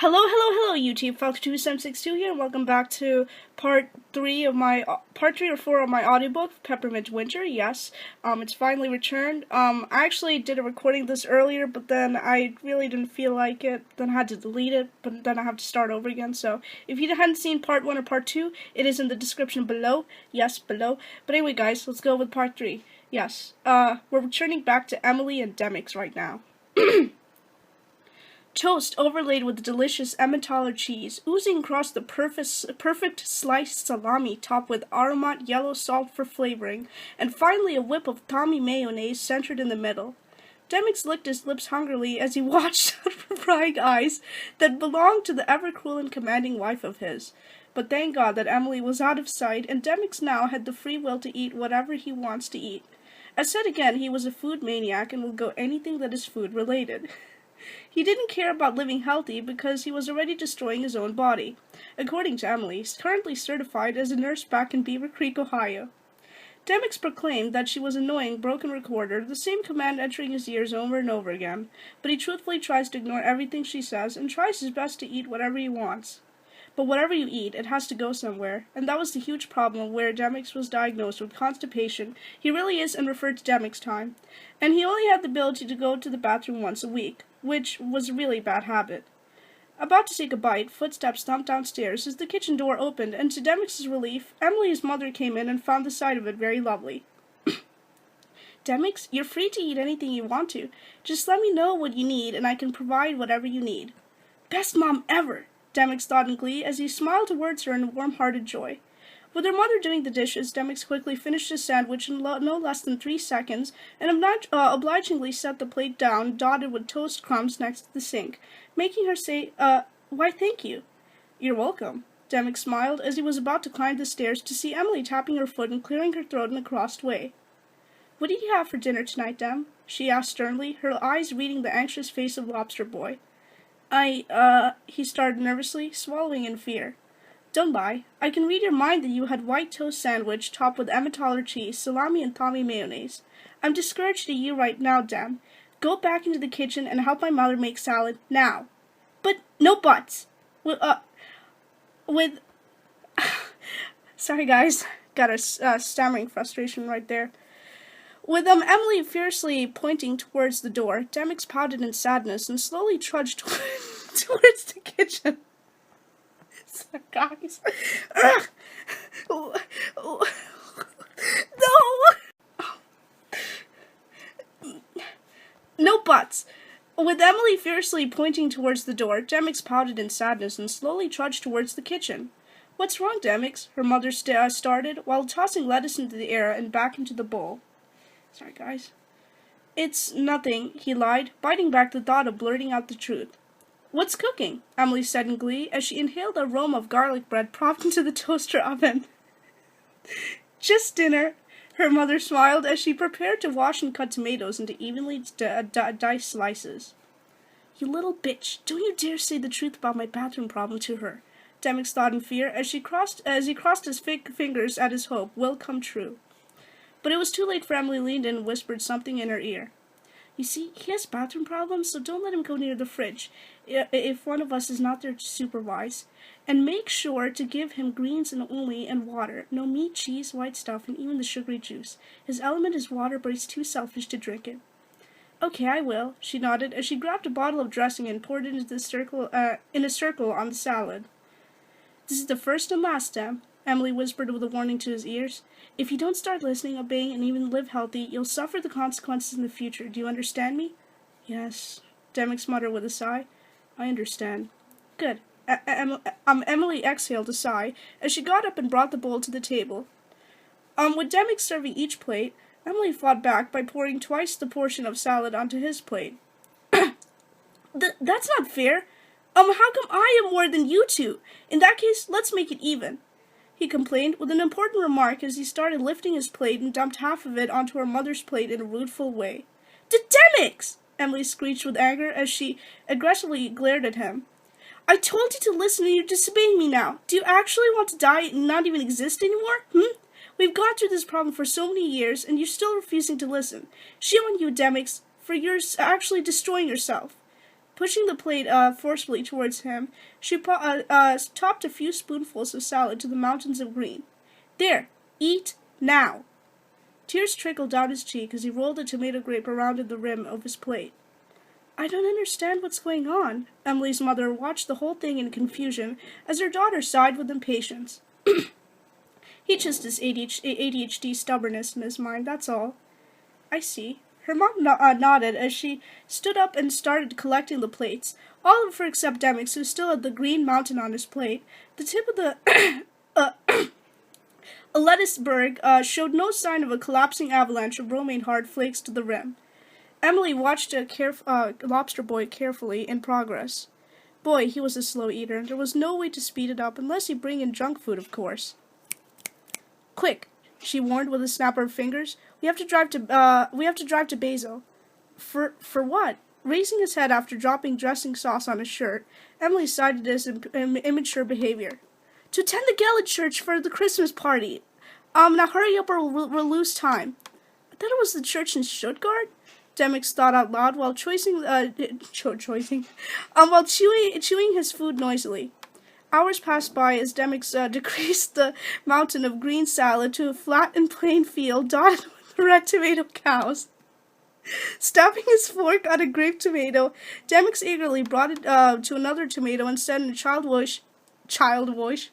Hello, YouTube. Falcon2762 here. Welcome back to part 3 or 4 of my audiobook, Peppermint Winter. Yes, it's finally returned. I actually did a recording this earlier, but then I really didn't feel like it. Then I had to delete it, but then I have to start over again. So if you hadn't seen part 1 or part 2, it is in the description below. Yes, below. But anyway, guys, let's go with part 3. Yes, we're returning back to Emily and Demix right now. Toast overlaid with delicious Emmentaler cheese, oozing across the perfect sliced salami topped with aromat yellow salt for flavoring, and finally a whip of Tommy mayonnaise centered in the middle. Demix licked his lips hungrily as he watched out for prying eyes that belonged to the ever-cruel and commanding wife of his. But thank God that Emily was out of sight, and Demix now had the free will to eat whatever he wants to eat. As said again, he was a food maniac and would go anything that is food-related. He didn't care about living healthy because he was already destroying his own body. According to Emily, he's currently certified as a nurse back in Beaver Creek, Ohio. Demix proclaimed that she was an annoying, broken recorder, the same command entering his ears over and over again, but he truthfully tries to ignore everything she says and tries his best to eat whatever he wants. But whatever you eat, it has to go somewhere, and that was the huge problem where Demix was diagnosed with constipation. He really is and referred to Demix time, and he only had the ability to go to the bathroom once a week, which was a really bad habit. About to take a bite, footsteps thumped downstairs as the kitchen door opened, and to Demix's relief, Emily's mother came in and found the sight of it very lovely. Demix, you're free to eat anything you want to. Just let me know what you need, and I can provide whatever you need. Best mom ever! Demix thought in glee as he smiled towards her in warm-hearted joy. With her mother doing the dishes, Demix quickly finished his sandwich in no less than 3 seconds, and obligingly set the plate down, dotted with toast crumbs next to the sink, making her say, why thank you. You're welcome, Demix smiled as he was about to climb the stairs to see Emily tapping her foot and clearing her throat in a crossed way. What did you have for dinner tonight, Dem? She asked sternly, her eyes reading the anxious face of Lobster Boy. He started nervously, swallowing in fear. Don't lie. I can read your mind that you had white toast sandwich topped with Emmentaler cheese, salami, and Tommy mayonnaise. I'm discouraged at you right now, Dem. Go back into the kitchen and help my mother make salad, now. But, no buts! Sorry guys, got a stammering frustration right there. With Emily fiercely pointing towards the door, Demix pouted in sadness and slowly trudged towards the kitchen. Guys. No! No buts! With Emily fiercely pointing towards the door, Demix pouted in sadness and slowly trudged towards the kitchen. What's wrong, Demix? Her mother started, while tossing lettuce into the air and back into the bowl. Sorry, guys. It's nothing, he lied, biting back the thought of blurting out the truth. What's cooking? Emily said in glee as she inhaled the aroma of garlic bread propped into the toaster oven. Just dinner, her mother smiled as she prepared to wash and cut tomatoes into evenly diced slices. You little bitch, don't you dare say the truth about my bathroom problem to her, Demix thought in fear as he crossed his fingers at his hope will come true. But it was too late for Emily leaned in and whispered something in her ear. You see, he has bathroom problems, so don't let him go near the fridge if one of us is not there to supervise. And make sure to give him greens and only and water. No meat, cheese, white stuff, and even the sugary juice. His element is water, but he's too selfish to drink it. Okay, I will, she nodded as she grabbed a bottle of dressing and poured it into in a circle on the salad. This is the first and last, Dem, Emily whispered with a warning to his ears. If you don't start listening, obeying, and even live healthy, you'll suffer the consequences in the future. Do you understand me? Yes, Demix muttered with a sigh. I understand. Good. Emily exhaled a sigh as she got up and brought the bowl to the table. With Demix serving each plate, Emily fought back by pouring twice the portion of salad onto his plate. That's not fair. How come I am more than you two? In that case, let's make it even, he complained with an important remark as he started lifting his plate and dumped half of it onto her mother's plate in a rudeful way. Demix! Emily screeched with anger as she aggressively glared at him. I told you to listen and you're disobeying me now. Do you actually want to die and not even exist anymore? We've gone through this problem for so many years and you're still refusing to listen. Shame on you, Demix, for you're actually destroying yourself. Pushing the plate forcefully towards him, she topped a few spoonfuls of salad to the mountains of green. There, eat now. Tears trickled down his cheek as he rolled a tomato grape around in the rim of his plate. I don't understand what's going on. Emily's mother watched the whole thing in confusion as her daughter sighed with impatience. He just has ADHD stubbornness in his mind, that's all. I see. Her mom nodded as she stood up and started collecting the plates, all of her except Demix, who still had the green mountain on his plate. The tip of the a lettuceberg showed no sign of a collapsing avalanche of romaine hard flakes to the rim. Emily watched a lobster boy carefully in progress. Boy, he was a slow eater, and there was no way to speed it up unless you bring in junk food, of course. Quick, she warned with a snap of her fingers. We have to drive to Basel. For what? Raising his head after dropping dressing sauce on his shirt, Emily sighed at his immature behavior. To attend the Gaelic church for the Christmas party. Now hurry up or we'll lose time. I thought it was the church in Stuttgart? Demix thought out loud while chewing his food noisily. Hours passed by as Demix decreased the mountain of green salad to a flat and plain field dotted with red tomato cows. Stopping his fork on a grape tomato, Demix eagerly brought it to another tomato and said in a childish voice,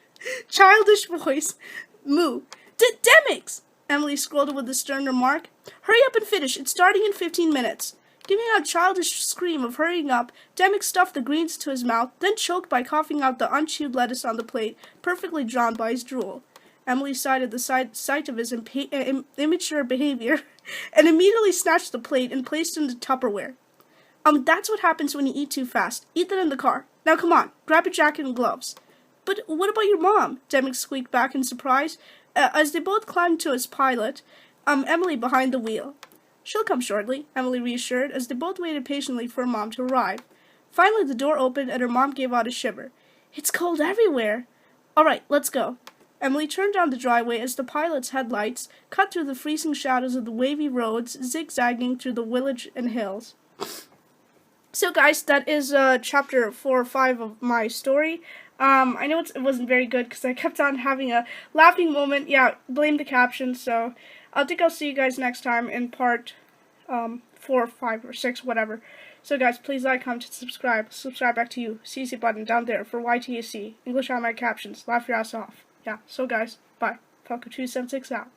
Moo. Demix! Emily scolded with a stern remark. Hurry up and finish. It's starting in 15 minutes. Giving out a childish scream of hurrying up, Demix stuffed the greens into his mouth, then choked by coughing out the unchewed lettuce on the plate, perfectly drawn by his drool. Emily sighed at the sight of his immature behavior, and immediately snatched the plate and placed it in the Tupperware. That's what happens when you eat too fast. Eat that in the car. Now come on, grab your jacket and gloves. But what about your mom? Demix squeaked back in surprise, as they both climbed to his pilot, Emily behind the wheel. She'll come shortly, Emily reassured, as they both waited patiently for her mom to arrive. Finally, the door opened, and her mom gave out a shiver. It's cold everywhere. All right, let's go. Emily turned down the driveway as the pilot's headlights cut through the freezing shadows of the wavy roads, zigzagging through the village and hills. So, guys, that is chapter 4 or 5 of my story. I know it wasn't very good because I kept on having a laughing moment. Yeah, blame the captions. So I think I'll see you guys next time in part 4 or 5 or 6, whatever. So guys, please like, comment, and subscribe. Subscribe back to you. CC button down there for YTSC. English Automatic Captions. Laugh your ass off. Yeah, so guys, bye. Falco276 out.